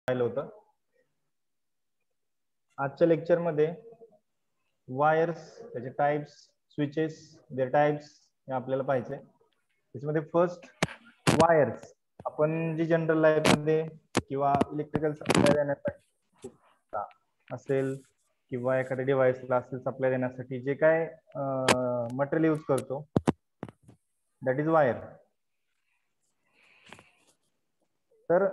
पाहिलं होतं. आजच्या लेक्चर मध्ये वायर्स, त्याचे टाइप्स, स्विचेस, देअर टाइप्स हे आपल्याला पाहिजे. त्याच्यामध्ये फर्स्ट वायर्स, आपण जी जनरल लाईफ मध्ये किंवा इलेक्ट्रिकल सप्लाय देण्यासाठी असेल किंवा एखाद्या डिव्हाइसला असेल सप्लाय देण्यासाठी जे काय मटेरियल यूज करतो दॅट इज वायर. तर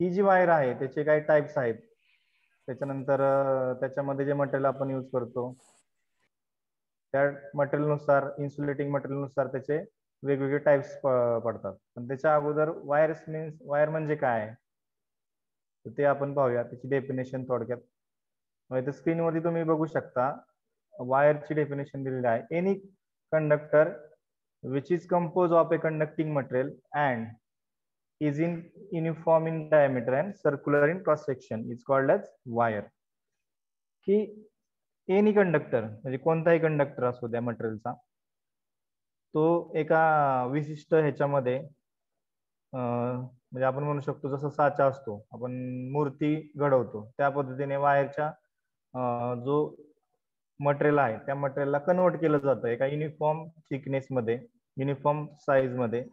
ही जी वायर आहे त्याचे काही टाइप्स आहेत. त्याच्यानंतर त्याच्यामध्ये जे मटेरियल आपण यूज करतो त्या मटेरियल नुसार, इन्सुलेटिंग मटेरियल नुसार त्याचे वेगवेगळे टाइप्स पडतात. पण त्याच्या अगोदर वायर्स मीन्स वायर म्हणजे काय ते आपण पाहूया. त्याची डेफिनेशन थोडक्यात. इथे स्क्रीनवरती तुम्ही बघू शकता वायरची डेफिनेशन दिलेली आहे. Any conductor which is compose of a conducting material and is in uniform in diameter and circular in cross section is called as wire. की एनी कंडक्टर म्हणजे कोणताही कंडक्टर असो त्या मटेरियलचा, तो एका विशिष्ट ह्याच्यामध्ये म्हणजे आपण म्हणू शकतो जसं साचा असतो, आपण मूर्ती घडवतो त्या पद्धतीने वायरच्या जो मटेरियल आहे त्या मटेरियलला कन्वर्ट केलं जातं एका युनिफॉर्म थिकनेस मध्ये, युनिफॉर्म साईज मध्ये.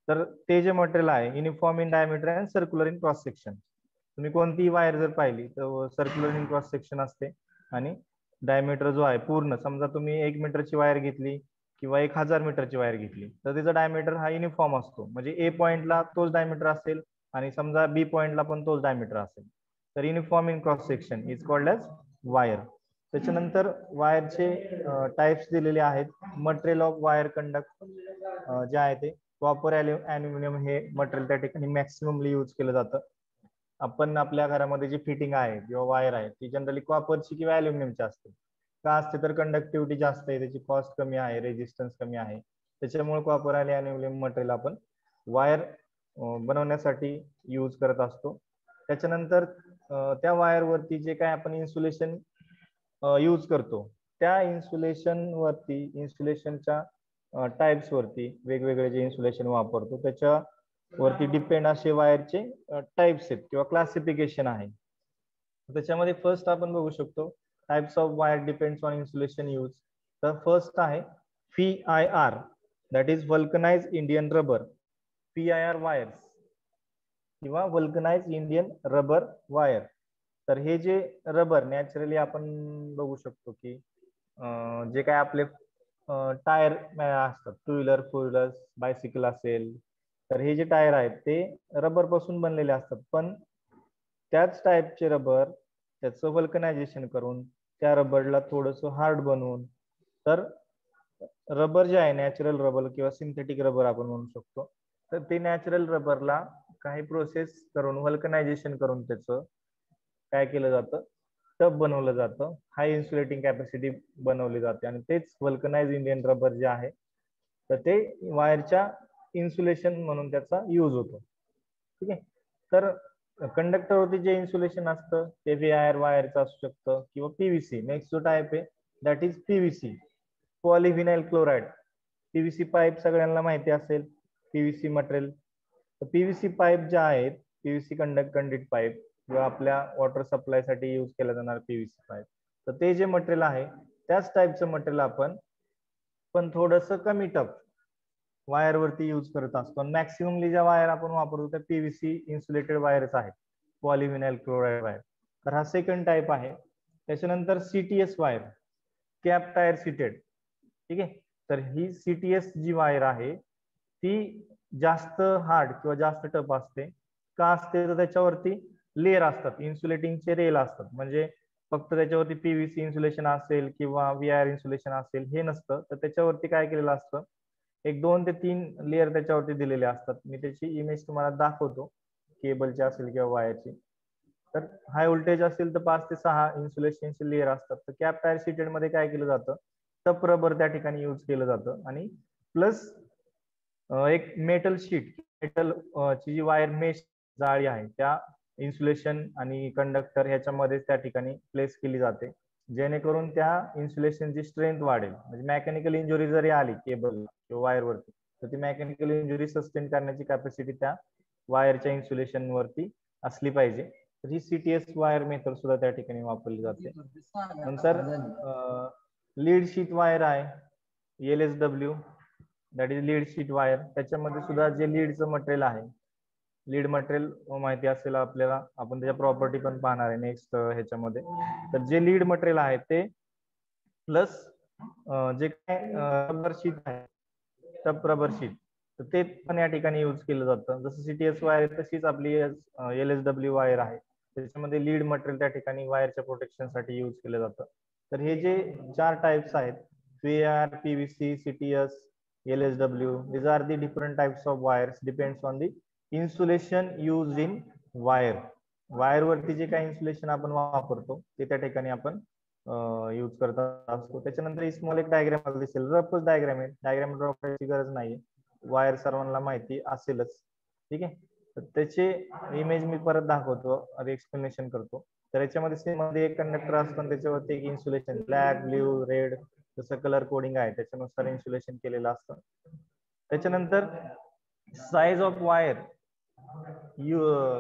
तर ते जे मटेरियल आहे uniform in diameter and circular in cross section. तुम्ही कोणतीही वायर जर पाहिली तर सर्क्युलर इन क्रॉस सेक्शन असते आणि डायमीटर जो आहे पूर्ण, समजा तुम्ही 1 मीटरची वायर घेतली किंवा 1000 मीटरची वायर घेतली तर त्याचा डायमीटर हा युनिफॉर्म असतो. म्हणजे ए पॉइंटला तोच डायमीटर असेल आणि समजा बी पॉइंटला पण तोच डायमीटर असेल. तर uniform in cross section is called as wire. त्याच्यानंतर वायरचे टाइप्स दिलेले आहेत. मटेरियल ऑफ वायर कंडक्ट जे आहे ते कॉपर, ॲल्युमिनियम हे मटेरियल त्या ठिकाणी मॅक्सिममली यूज केलं जातं. आपण आपल्या घरामध्ये जी फिटिंग आहे किंवा वायर आहे ती जनरली कॉपरची किंवा ॲल्युमिनियमची असते. का असते तर कंडक्टिव्हिटी जास्त आहे, त्याची कॉस्ट कमी आहे, रेजिस्टन्स कमी आहे. त्याच्यामुळे कॉपर आणि ॲल्युमिनियम मटेरियल आपण वायर बनवण्यासाठी यूज करत असतो. त्याच्यानंतर त्या वायरवरती जे काय आपण इन्सुलेशन यूज करतो त्या इन्सुलेशन वरती, इन्सुलेशनच्या टाइप्स वरती वेगवेगळे जे इन्सुलेशन वापरतो त्याच्यावरती डिपेंड असे वायरचे टाइप्स आहेत किंवा क्लासिफिकेशन आहे. त्याच्यामध्ये फर्स्ट आपण बघू शकतो types of wire depends on insulation use. तर फर्स्ट आहे PIR, that is vulcanise Indian rubber. PIR wires किंवा वल्कनाइज इंडियन रबर वायर. तर हे जे रबर नॅचरली आपण बघू शकतो की जे काय आपले टायर असतात, 2 व्हीलर, 4 व्हीलर, बायसिकल असेल, तर हे जे टायर आहेत ते रबर पासून बनलेले असतात. पण त्याच टाईपचे रबर त्याचं वल्कनायझेशन करून त्या रबरला थोडस हार्ड बनवून, तर रबर जे आहे नॅचरल रबर किंवा सिंथेटिक रबर आपण म्हणू शकतो, तर ते नॅचरल रबरला काही प्रोसेस करून वल्कनायझेशन करून त्याचं काय केलं जातं, टफ बनवलं जातं, हाय इन्सुलेटिंग कॅपॅसिटी बनवली जाते आणि तेच वल्कनाइज इंडियन रबर जे आहे तर ते वायरच्या इन्सुलेशन म्हणून त्याचा यूज होतो. ठीक आहे. तर कंडक्टरवरती जे इन्सुलेशन असतं ते VIR वायरचं असू शकतं किंवा PVC. नेक्स्ट जो टाईप आहे that is PVC, polyvinyl chloride. PVC pipe सगळ्यांना माहिती असेल, PVC मटेरियल. तर PVC पाईप ज्या आहेत, PVC कंडक्ट पाईप किंवा आपल्या वॉटर सप्लाय साठी यूज केला जाणार PVC पाईप, तर ते जे मटेरियल आहे त्याच टाईपचं मटेरियल आपण पण थोडस कमी टफ वायर वरती यूज करत असतो. मॅक्सिममली ज्या वायर आपण वापरतो त्या PVC इन्सुलेटेड वायरच आहेत, पॉलिव्हिनाइल क्लोराइड वायर. तर हा सेकंड टाईप आहे. त्याच्यानंतर CTS wire, cap tyre seated. ठीक आहे. तर ही CTS जी वायर आहे ती जास्त हार्ड किंवा जास्त टफ असते. का असते तर त्याच्यावरती लेअर असतात, इन्सुलेटिंगचे रेल असतात. म्हणजे फक्त त्याच्यावरती PVC इन्सुलेशन असेल किंवा VIR इन्सुलेशन असेल हे नसतं, तर त्याच्यावरती काय केलेलं असतं, एक 2 ते 3 लेअर त्याच्यावरती दिलेले असतात. मी त्याची इमेज तुम्हाला दाखवतो, केबलची असेल किंवा वायरची. तर हाय व्होल्टेज असेल तर 5 ते 6 इन्सुलेशनचे लेअर असतात. तर कॅप टायर सीटेड मध्ये काय केलं जातं, टफ रबर त्या ठिकाणी यूज केलं जातं आणि प्लस एक मेटल शीट, मेटल ची जी वायर मेश जाळी आहे त्या इन्सुलेशन आणि कंडक्टर ह्याच्यामध्ये त्या ठिकाणी प्लेस केली जाते, जेणेकरून त्या इन्सुलेशनची स्ट्रेंथ वाढेल. म्हणजे मेकॅनिकल इंजुरी जरी आली केबल किंवा वायर वरती तर ती मेकॅनिकल इंजुरी सस्टेन करण्याची कॅपॅसिटी त्या वायरच्या इन्सुलेशन वरती असली पाहिजे. तर ही CTS वायर मेथड सुद्धा त्या ठिकाणी वापरली जाते. नंतर लीड शीट वायर आहे LSW, that is lead sheet wire. त्याच्यामध्ये सुद्धा जे लीडचं मटेरियल आहे, लीड मटेरियल माहिती असेल आपल्याला, आपण त्याच्या प्रॉपर्टी पण पाहणार आहे नेक्स्ट ह्याच्यामध्ये. तर जे लीड मटेरियल आहे ते प्लस जे काय रबर शीट आहे, टप रबर शीट, तर ते पण या ठिकाणी यूज केलं जातं. जसं CTS वायर आहे तशीच आपली LSW वायर आहे, त्याच्यामध्ये लीड मटेरियल त्या ठिकाणी वायरच्या प्रोटेक्शनसाठी यूज केलं जातं. तर हे जे 4 टाइप्स आहेत, VAR, PVC, CTS, LSW, these are the different types of wires depends on the insulation used in wire. Wire वरती जे काही इन्सुलेशन आपण वापरतो ते त्या ठिकाणी आपण यूज करत असतो. त्याच्यानंतर स्मॉल एक डायग्राम दिसेल, रफच डायग्राम आहे, डायग्राम ड्रॉ करायची गरज नाही, वायर सर्वांना माहिती असेलच. ठीक आहे, तर त्याचे इमेज मी परत दाखवतो आणि एक्सप्लेनेशन करतो. तर याच्यामध्ये मध्ये एक कंडक्टर असतो आणि त्याच्यावरती एक इन्सुलेशन ब्लॅक, ब्ल्यू, रेड जसं कलर कोडिंग आहे त्याच्यानुसार इन्सुलेशन केलेलं असतं. त्याच्यानंतर size of wire,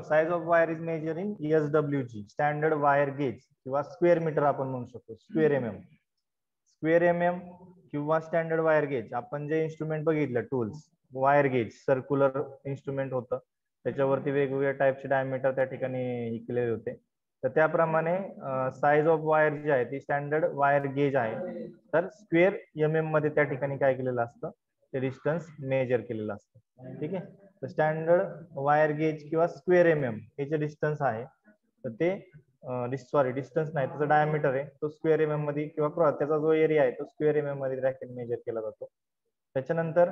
size of wire is measure in SWG, standard wire gauge किंवा स्क्वेअर मीटर आपण म्हणू शकतो, स्क्वेअर MM किंवा स्टँडर्ड वायर गेज. आपण जे इन्स्ट्रुमेंट बघितलं tools, wire gauge circular instrument होतं, त्याच्यावरती वेगवेगळ्या टाईपचे डायमीटर त्या ठिकाणी केलेले होते. तर त्याप्रमाणे साइज ऑफ वायर जी आहे ती स्टँडर्ड वायर गेज आहे. तर स्क्वेअर MM मध्ये त्या ठिकाणी काय केलेलं असतं, ते डिस्टन्स मेजर केलेलं असतं. ठीक आहे, तर स्टँडर्ड वायर गेज किंवा स्क्वेअर MM हे जे डिस्टन्स आहे, तर ते डिस्टन्स नाही, त्याचा डायमीटर आहे, तो स्क्वेअर MM मध्ये किंवा त्याचा जो एरिया आहे तो स्क्वेअर MM मध्ये ब्रॅकेट मेजर केला जातो. त्याच्यानंतर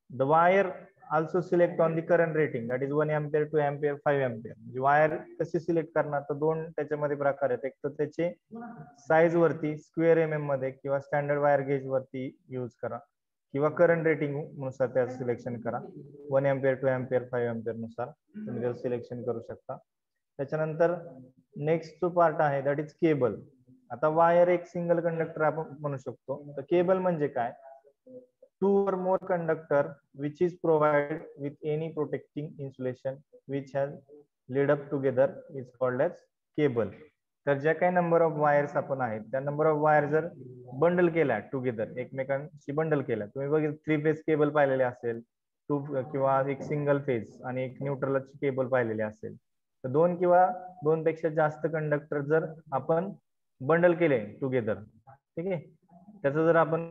the wire also select on the current rating, that is 1 ampere, 2 ampere, 5 ampere. Wire कशी सिलेक्ट करणार, तर दोन त्याच्यामध्ये प्रकार आहेत. एक तर त्याचे साईज वरती स्क्वेअर MM मध्ये किंवा स्टँडर्ड वायर गेज वरती यूज करा, किंवा करंट रेटिंग नुसार त्याचं सिलेक्शन करा. 1 एम्पियर, 2 एम्पियर, 5 एम्पियर नुसार तुम्ही त्याचं सिलेक्शन करू शकता. त्याच्यानंतर नेक्स्ट जो पार्ट आहे दॅट इज केबल. आता वायर एक सिंगल कंडक्टर आपण म्हणू शकतो. तर केबल म्हणजे काय, 2 or more conductor which is provided with any protecting insulation which has laid up together is called as cable. तर ज्या काही नंबर ऑफ वायर्स आपण आहेत त्या नंबर ऑफ वायर जर बंडल केल्या टुगेदर, एकमेकांशी बंडल केल्या, तुम्ही बघितलं 3 फेज केबल पाहिलेले असेल, 2 किंवा एक सिंगल फेज आणि एक न्यूट्रलची केबल पाहिलेली असेल, तर 2 किंवा 2 पेक्षा जास्त कंडक्टर जर आपण बंडल केले टुगेदर, ठीक आहे, त्याचं जर आपण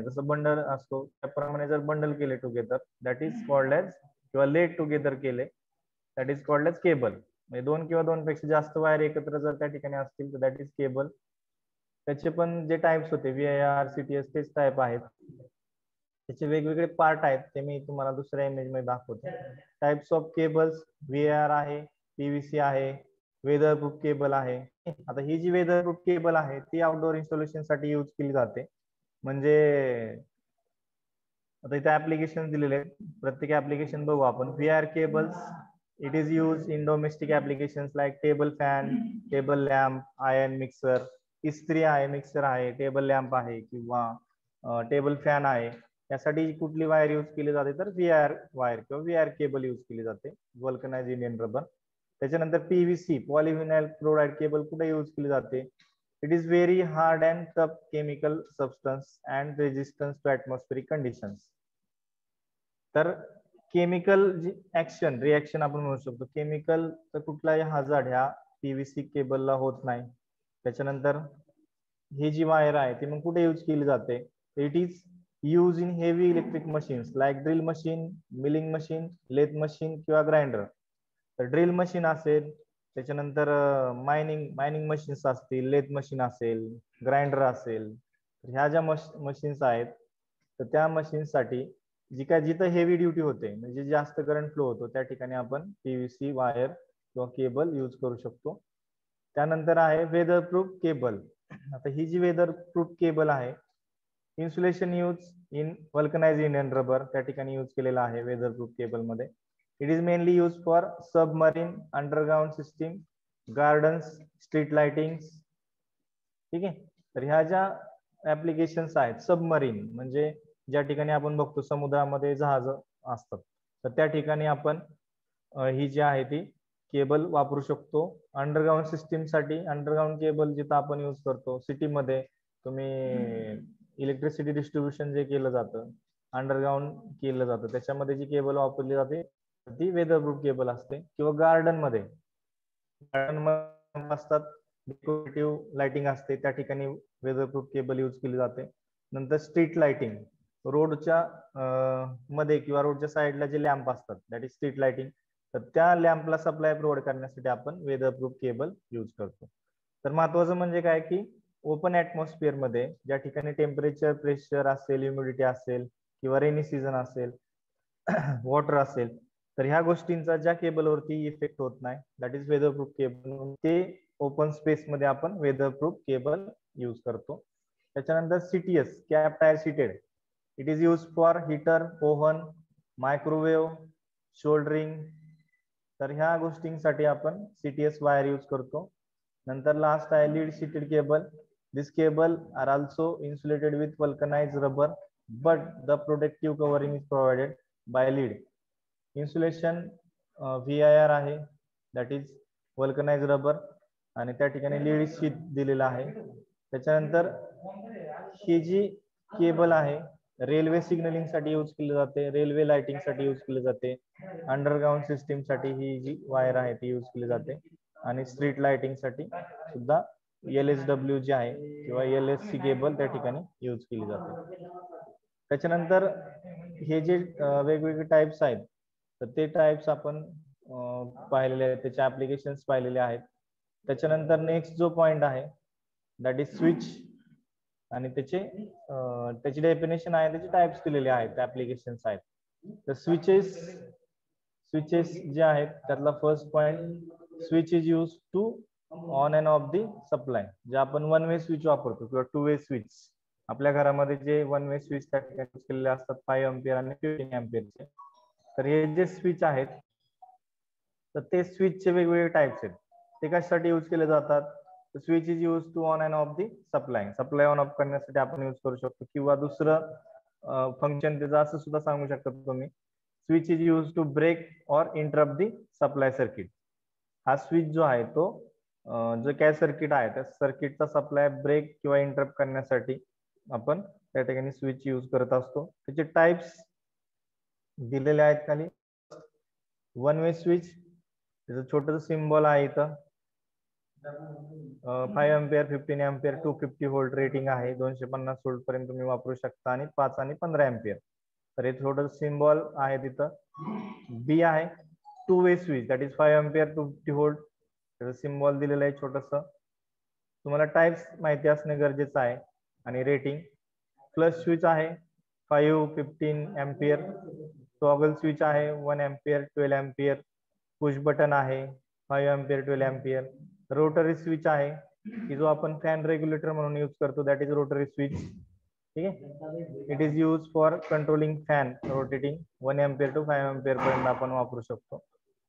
जसं बंडल असतो त्याप्रमाणे जर बंडल केले together, that is called as, किंवा लेट टुगेदर केले, that is called as cable. म्हणजे 2 किंवा 2 पेक्षा जास्त वायर एकत्र जर त्या ठिकाणी असतील तर दॅट इज केबल. त्याचे पण जे टाइप्स होते VAR, CTS तेच टाइप आहेत. त्याचे वेगवेगळे पार्ट आहेत, ते मी तुम्हाला दुसऱ्या इमेज मध्ये दाखवतो. टाइप्स ऑफ केबल्स, VAR आहे, PVC आहे, वेदरप्रूफ केबल आहे. आता ही जी वेदरप्रूफ केबल आहे ती आउटडोर इन्स्टॉलेशन साठी यूज केली जाते. म्हणजे आता इथे ऍप्लिकेशन दिलेले आहेत, प्रत्येक ऍप्लिकेशन बघू आपण. VR cables, it is use in domestic applications like table fan, table lamp, iron mixer, इस्त्री आहे, मिक्सर आहे, टेबल लॅम्प आहे किंवा टेबल फॅन आहे. यासाठी कुठली वायर यूज केली जाते, तर VR वायर किंवा VR केबल यूज केली जाते, वल्कनाइज्ड इंडियन रबर. त्याच्यानंतर PVC, पॉलिव्हिनाइल क्लोराइड केबल कुठे यूज केली जाते, it is very hard and tough chemical substance and resistance to atmospheric conditions. तर केमिकल ऍक्शन, रिॲक्शन आपण म्हणू शकतो, केमिकल तर कुठलाही हजार्ड ह्या PVC केबलला होत नाही. त्याच्यानंतर ही जी वायर आहे ती मग कुठे यूज केली जाते, it is use in heavy electric machines like drill machine, milling machine, lathe machine किंवा ग्राइंडर. तर ड्रिल मशीन असेल, त्याच्यानंतर मायनिंग मशीन्स असतील, लेथ मशीन असेल, ग्राइंडर असेल, ह्या ज्या मशीन्स आहेत तर त्या मशीनसाठी जिथं हेवी ड्युटी होते, म्हणजे जास्त करंट फ्लो होतो, त्या ठिकाणी आपण PVC वायर किंवा केबल यूज करू शकतो. त्यानंतर आहे वेदरप्रूफ केबल. आता ही जी वेदरप्रूफ केबल आहे, insulation use in vulcanised Indian rubber त्या ठिकाणी यूज केलेला आहे वेदरप्रूफ केबल मध्ये. It is mainly use for submarine, underground system, gardens, street lighting. ठीक आहे, तर ह्या ज्या ऍप्लिकेशन्स आहेत, सबमरीन म्हणजे ज्या ठिकाणी आपण बघतो समुद्रामध्ये जहाज असतात, तर त्या ठिकाणी आपण ही जी आहे ती केबल वापरू शकतो. अंडरग्राउंड सिस्टीम साठी अंडरग्राउंड केबल जिथं आपण यूज करतो सिटीमध्ये, तुम्ही इलेक्ट्रिसिटी डिस्ट्रीब्युशन जे केलं जातं अंडरग्राउंड केलं जातं, त्याच्यामध्ये जी केबल वापरली जाते ती वेदरप्रूफ केबल असते. किंवा गार्डन मध्ये असतात, डेकोरेटिव्ह लाइटिंग असते, त्या ठिकाणी वेदरप्रूफ केबल यूज केली जाते. नंतर स्ट्रीट लाइटिंग, रोडच्या मध्ये किंवा रोडच्या साईडला जे लॅम्प असतात दॅट इज स्ट्रीट लाइटिंग, तर त्या लॅम्पला सप्लाय प्रोव्हाइड करण्यासाठी आपण वेदरप्रूफ केबल यूज करतो. तर महत्वाचं म्हणजे काय की ओपन ऍटमॉस्फिअर मध्ये ज्या ठिकाणी टेम्परेचर, प्रेशर असेल, ह्युमिडिटी असेल किंवा रेनी सीझन असेल, वॉटर असेल, तर ह्या गोष्टींचा ज्या केबलवरती इफेक्ट होत नाही दॅट इज वेदरप्रूफ केबल. ते ओपन स्पेस मध्ये आपण वेदरप्रूफ केबल यूज करतो. त्याच्यानंतर CTS, cap tyre seated, it is use for heater, oven, microwave, soldering. तर ह्या गोष्टींसाठी आपण सीटीएस वायर यूज करतो. नंतर लास्ट आहे lead sheathed cable. This cable are also insulated with vulcanize rubber, but the protective covering is provided by lead. Insulation VIR आहे, that is vulcanize rubber, आणि त्या ठिकाणी लीड शीट दिलेला आहे. त्याच्यानंतर ही जी केबल आहे रेल्वे सिग्नलिंग साठी यूज केली जाते, रेल्वे लाइटिंग साठी यूज केली जाते, अंडरग्राउंड सिस्टीम साठी ही जी वायर आहे ती यूज केली जाते, आणि स्ट्रीट लाइटिंग साठी सुद्धा LSW जी आहे किंवा LSC केबल त्या ठिकाणी यूज केली जाते. त्याच्यानंतर हे जे वेगवेगळे टाइप्स आहेत तर ते टाइप्स आपण पाहिलेले आहेत, त्याचे ऍप्लिकेशन्स पाहिलेले आहेत. त्याच्यानंतर नेक्स्ट जो पॉइंट आहे दॅट इज स्विच, आणि त्याची डेफिनेशन आहे, त्याचे टाइप्स दिलेले आहेत, ऍप्लिकेशन्स आहेत. तर स्विचेस जे आहेत त्यातला first point, switch is use to on and off the supply. जे आपण वन वे स्विच वापरतो किंवा टू वे स्विच, आपल्या घरामध्ये जे वन वे स्विच त्या ठिकाणी यूज केलेले असतात 5 अँपिअर आणि 15 अँपिअरचे. तर हे जे स्विच आहेत तर ते स्विचचे वेगवेगळे टाइप्स आहेत. ते कशासाठी यूज केले जातात? Switch is use to on and off the supply, supply on off करण्यासाठी आपण यूज करू शकतो. किंवा दुसरं फंक्शन त्याचं असं सुद्धा सांगू शकता तुम्ही, switch is use to break or interrupt the supply circuit. हा स्विच जो आहे तो जो काय सर्किट आहे त्या सर्किटचा सप्लाय ब्रेक किंवा इंटरप्ट करण्यासाठी आपण त्या ठिकाणी स्विच यूज करत असतो. त्याचे टाइप्स दिलेले आहेत खाली. वन वे स्विच, त्याचं छोटस सिम्बॉल आहे इथं. 5 अँपिअर, 15 अँपिअर, 250 व्होल्ट रेटिंग आहे, 250 व्होल्ट पर्यंत तुम्ही वापरू शकता, आणि 5 आणि 15 अँपिअर. तर हे थोडं सिम्बॉल आहे तिथं. बी आहे two way switch, that is 5 ampere, 250 volt, त्याचं सिम्बॉल दिलेलं आहे छोटस. तुम्हाला टाइप्स माहिती असणे गरजेचं आहे, आणि रेटिंग. फ्लश स्विच आहे 5, 15 अँपिअर. टॉगल स्विच आहे 1 अँपिअर, 12 अँपिअर. पुश बटन आहे 5 अँपिअर, 12 अँपिअर. रोटरी स्विच आहे की जो आपण फॅन रेग्युलेटर म्हणून यूज करतो, दॅट इज रोटरी स्विच. ठीक आहे, it is use for controlling fan rotating 1 ampere to 5 ampere पर्यंत आपण वापरू शकतो.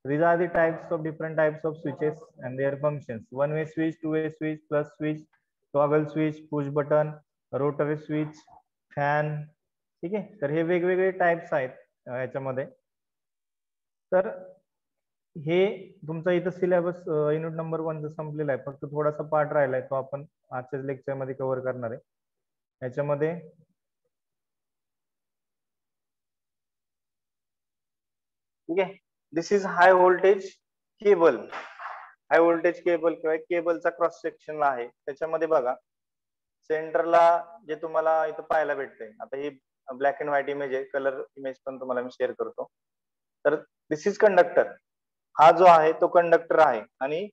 These are the types of different types of switches and their functions. One way switch, two way switch, plus switch, toggle switch, push button, rotary switch, fan. ठीक आहे, तर हे वेगवेगळे types आहेत याच्यामध्ये. तर हे तुमचा इथं सिलेबस युनिट नंबर 1 संपलेला आहे, फक्त थोडासा पार्ट राहिलाय, तो आपण आजच्या लेक्चर मध्ये कव्हर करणार आहे. याच्यामध्ये ठीक आहे, this is high voltage cable. High voltage cable किंवा केबलचा क्रॉस सेक्शन आहे. त्याच्यामध्ये बघा सेंटरला जे तुम्हाला इथं पाहायला भेटतंय, आता ही ब्लॅक अँड व्हाईट इमेज आहे, कलर इमेज पण तुम्हाला मी शेअर करतो. तर दिस इज कंडक्टर. हा जो आहे तो कंडक्टर आहे, आणि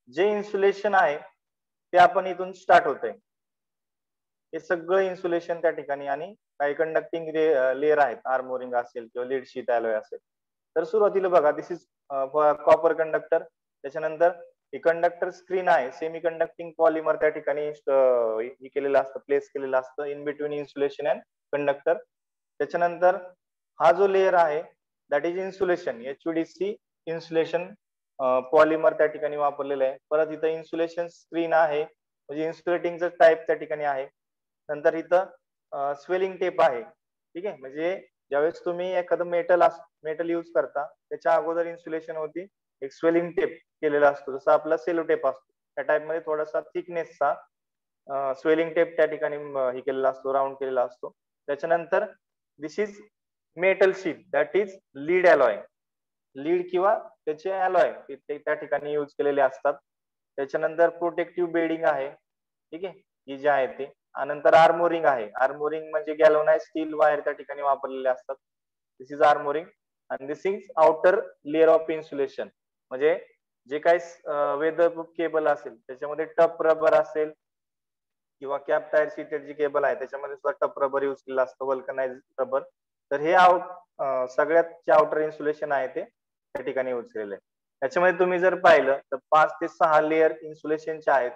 जे इन्सुलेशन आहे ते आपण इथून स्टार्ट होतंय. हे सगळं इन्सुलेशन त्या ठिकाणी, आणि काही कंडक्टिंग लेअर आहेत, आर्मोरिंग असेल किंवा लीड शीट अलॉय असेल. तर सुरुवातीला बघा दिस इज कॉपर कंडक्टर. त्याच्यानंतर हे कंडक्टर स्क्रीन आहे, सेमी कंडक्टिंग पॉलिमर त्या ठिकाणी हे केलेलं असतं, प्लेस केलेलं असतं in between insulation and conductor. त्याच्यानंतर हा जो लेअर आहे that is insulation, HVDC insulation polymer त्या ठिकाणी वापरलेलं आहे. परत इथं इन्सुलेशन स्क्रीन आहे, म्हणजे इन्सुलेटिंगचं टाईप त्या ठिकाणी आहे. नंतर इथं स्वेलिंग टेप आहे. ठीक आहे, म्हणजे ज्यावेळेस तुम्ही एखादं मेटल यूज करता, त्याच्या अगोदर इन्सुलेशन होती, एक स्वेलिंग टेप केलेला असतो, जसं आपला सेलो टेप असतो त्या टाइप मध्ये थोडासा थिकनेसचा स्वेलिंग टेप त्या ठिकाणी हे केलेला असतो, राऊंड केलेला असतो. त्याच्यानंतर this is metal sheet that is lead alloy. Lead किंवा त्याचे अलॉय ते त्या ठिकाणी यूज केलेले असतात. त्याच्यानंतर प्रोटेक्टिव्ह बेडिंग आहे, ठीक आहे, ही जे आहे ते. नंतर आर्मोरिंग आहे. आर्मोरिंग म्हणजे गॅल्वनाइज स्टील वायर त्या ठिकाणी वापरलेले असतात. दिस इज आर्मोरिंग आणि this is outer layer of insulation. म्हणजे जे काही वेदरप्रूफ केबल असेल त्याच्यामध्ये टफ रबर असेल किंवा कॅप टायर सीटेड जी केबल आहे त्याच्यामध्ये सुद्धा टफ रबर युज केलेलं असतं, वल्कनाइज रबर. तर हे सगळ्यात जे आउटर इन्सुलेशन आहे ते त्या ठिकाणी युज केलेलं आहे. त्याच्यामध्ये तुम्ही जर पाहिलं तर 5 ते 6 लेअर इन्सुलेशनचे आहेत,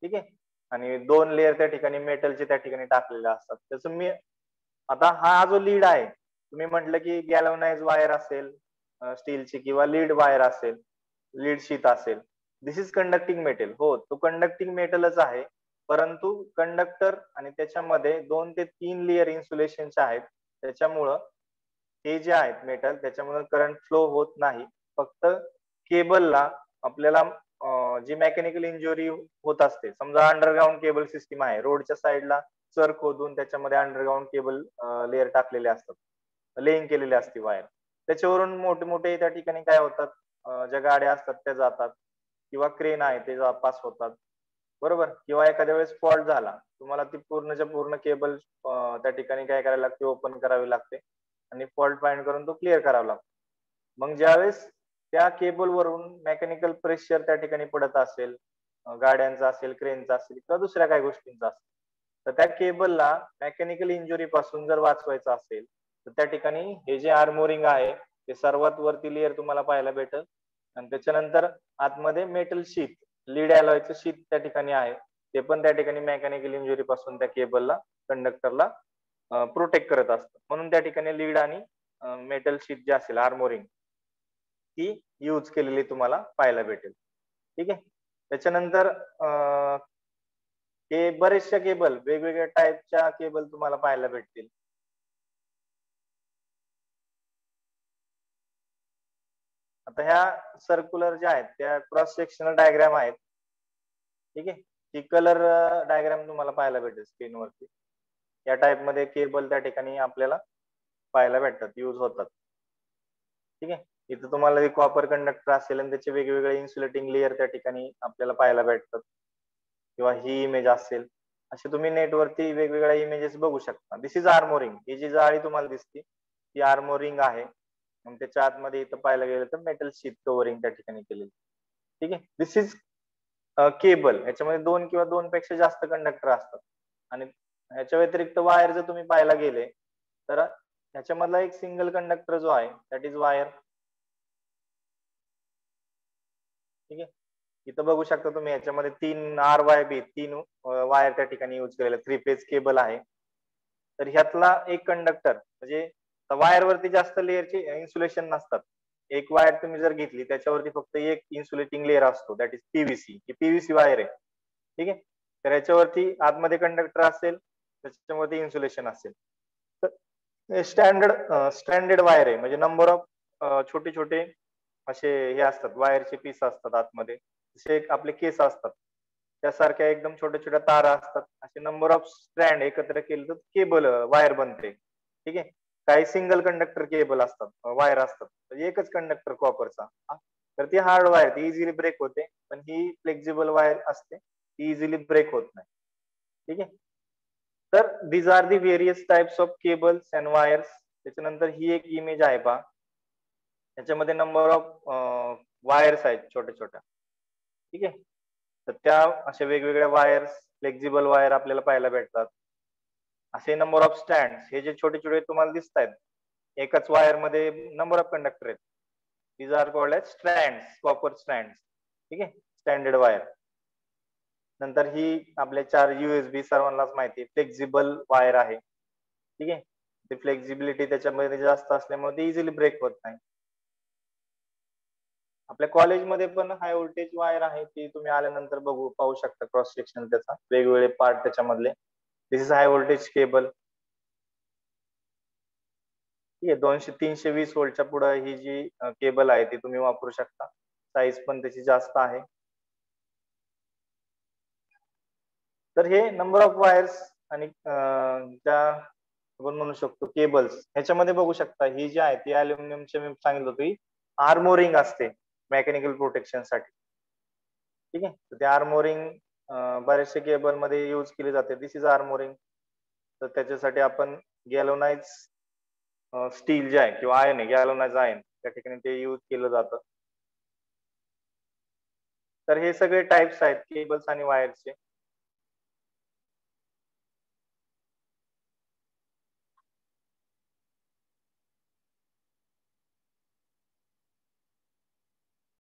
ठीक आहे, आणि 2 लेअर त्या ठिकाणी मेटलचे त्या ठिकाणी टाकलेले असतात. त्याचं मी आता हा जो लीड आहे, तुम्ही म्हटलं की गॅल्वनाइज वायर असेल स्टीलची किंवा लीड वायर असेल, लीड शीट असेल, दिस इज कंडक्टिंग मेटल. हो, तो कंडक्टिंग मेटलच आहे, परंतु कंडक्टर आणि त्याच्यामध्ये 2 ते 3 लेअर इन्सुलेशनचे आहेत. त्याच्यामुळं हे जे आहेत मेटल त्याच्यामुळे करंट फ्लो होत नाही. फक्त केबलला आपल्याला जी मेकॅनिकल इंजुरी होत असते, समजा अंडरग्राउंड केबल सिस्टीम आहे, रोडच्या साईडला चर खोदून त्याच्यामध्ये अंडरग्राउंड केबल लेअर टाकलेले असतात, लेईंग केलेली असते वायर, त्याच्यावरून मोठे मोठे त्या ठिकाणी काय होतात, ज्या गाड्या असतात त्या जातात किंवा क्रेन आहे ते पास होतात, बरोबर. किंवा एखाद्या वेळेस फॉल्ट झाला, तुम्हाला ती पूर्णच्या पूर्ण केबल त्या ठिकाणी काय करायला लागते, ओपन करावी लागते आणि फॉल्ट फाइंड करून तो क्लिअर करावा लागतो. मग ज्यावेळेस त्या केबल वरून मेकॅनिकल प्रेशर त्या ठिकाणी पडत असेल, गाड्यांचा असेल, क्रेनचा असेल किंवा दुसऱ्या काही गोष्टींचा असेल, तर त्या केबलला मेकॅनिकल इंजुरी पासून जर वाचवायचं असेल तर त्या ठिकाणी हे जे आर्मोरिंग आहे ते सर्वात वरती लेअर तुम्हाला पाहायला भेटेल. आणि त्याच्यानंतर आतमध्ये मेटल शीट, लीड अलॉयचं शीट त्या ठिकाणी आहे, ते पण त्या ठिकाणी मेकॅनिकल इंजुरी पासून त्या केबलला, कंडक्टरला प्रोटेक्ट करत असतं. म्हणून त्या ठिकाणी लीड आणि मेटल शीट जे असेल आर्मोरिंग ती यूज केलेली तुम्हाला पाहायला भेटेल, ठीक आहे. त्याच्यानंतर हे बरेचशा केबल, वेगवेगळ्या टाईपच्या केबल तुम्हाला पाहायला भेटतील. आता ह्या सर्क्युलर ज्या आहेत त्या क्रॉस सेक्शनल डायग्राम आहेत, ठीक आहे. ही कलर डायग्राम तुम्हाला पाहायला भेटेल स्क्रीनवरती. या टाइप मध्ये केबल त्या ठिकाणी आपल्याला पाहायला भेटतात, यूज होतात, ठीक आहे. इथं तुम्हाला कॉपर कंडक्टर असेल आणि त्याचे वेगवेगळे इन्सुलेटिंग लेअर त्या ठिकाणी आपल्याला पाहायला भेटतात, किंवा ही इमेज असेल, असे तुम्ही नेटवरती वेगवेगळ्या इमेजेस बघू शकता. दिस इज आर्मोरिंग. ही जी जाळी तुम्हाला दिसते ती आर्मोरिंग आहे. मग त्याच्या आतमध्ये इथं पाहायला गेलं तर मेटल शीट कव्हरिंग त्या ठिकाणी केलेली, ठीक आहे. This is cable. याच्यामध्ये 2 किंवा 2 पेक्षा जास्त कंडक्टर असतात आणि ह्याच्या व्यतिरिक्त वायर जर तुम्ही पाहायला गेले तर ह्याच्यामधला एक सिंगल कंडक्टर जो आहे दॅट इज वायर, ठीक आहे. इथं बघू शकता तुम्ही ह्याच्यामध्ये 3 RYB 3 वायर त्या ठिकाणी यूज केलेले, 3 फेज केबल आहे. तर ह्यातला एक कंडक्टर म्हणजे वायर वरती जास्त लेअरचे इन्सुलेशन नसतात. एक वायर तुम्ही जर घेतली त्याच्यावरती फक्त एक इन्सुलेटिंग लेअर असतो that is PVC. He PVC wire आहे, ठीक आहे. तर याच्यावरती आतमध्ये कंडक्टर असेल, त्याच्यामध्ये इन्सुलेशन असेल. तर स्टँडर्ड वायर आहे, म्हणजे नंबर ऑफ छोटे छोटे असे हे असतात, वायरचे पीस असतात आतमध्ये, जसे एक आपले केस असतात त्यासारख्या एकदम छोट्या छोट्या तारा असतात. असे नंबर ऑफ स्ट्रँड एकत्र केले तर केबल वायर बनते, ठीक आहे. काही सिंगल कंडक्टर केबल असतात, वायर असतात, म्हणजे एकच कंडक्टर कॉपरचा, तर ती हार्ड वायर, ती इझिली ब्रेक होते. पण ही फ्लेक्झिबल वायर असते, ती इझिली ब्रेक होत नाही, ठीक आहे. तर these are the various types of cables and wires. त्याच्यानंतर ही एक इमेज आहे पहा, त्याच्यामध्ये नंबर ऑफ वायर्स आहेत छोट्या छोट्या, ठीक आहे. तर त्या अशा वेगवेगळ्या वायर्स, फ्लेक्झिबल वायर आपल्याला पाहायला भेटतात. असे नंबर ऑफ स्टँड, हे जे छोटे छोटे तुम्हाला दिसत आहेत, एकाच वायर मध्ये नंबर ऑफ कंडक्टर आहेत, these are called as strands, copper strands, ठीक आहे, स्टँडर्ड वायर. नंतर ही आपल्या 4 USB सर्वांनाच माहिती आहे, फ्लेक्झिबल वायर आहे, ठीक आहे. ती फ्लेक्झिबिलिटी त्याच्यामध्ये जास्त असल्यामुळे ती इझिली ब्रेक होत नाही. आपल्या कॉलेजमध्ये पण हाय व्होल्टेज वायर आहे, ती तुम्ही आल्यानंतर पाहू शकता क्रॉस सेक्शन त्याचा, वेगवेगळे पार्ट त्याच्यामधले. This is high voltage cable. 4 USB सर्वांनाच माहिती आहे, फ्लेक्झिबल वायर आहे, ठीक आहे. ती फ्लेक्झिबिलिटी त्याच्यामध्ये जास्त असल्यामुळे ती इझिली ब्रेक होत नाही. आपल्या कॉलेजमध्ये पण हाय व्होल्टेज वायर आहे, ती तुम्ही आल्यानंतर पाहू शकता क्रॉस सेक्शन त्याचा, वेगवेगळे पार्ट त्याच्यामधले. This is high voltage cable. ठीक आहे. 200-320 व्होल्टच्या पुढे ही जी केबल आहे ती तुम्ही वापरू शकता. साईज पण त्याची जास्त आहे. तर हे नंबर ऑफ वायर्स आणि ज्या आपण म्हणू शकतो केबल्स ह्याच्यामध्ये बघू शकता ही जी आहे ती अल्युमिनियमची मी सांगितलं होतं आर्मोरिंग असते मेकॅनिकल प्रोटेक्शन साठी. ठीक आहे. तर ते आर्मोरिंग बऱ्याचशा केबल मध्ये यूज केली जाते. दिस इज आर्मोरिंग. तर त्याच्यासाठी आपण गॅलोनाइज स्टील जे आहे किंवा आयर्न आहे गॅलोनाइज आयर्न त्या ठिकाणी ते यूज केलं जातं. तर हे सगळे टाइप्स आहेत केबल्स आणि वायरचे.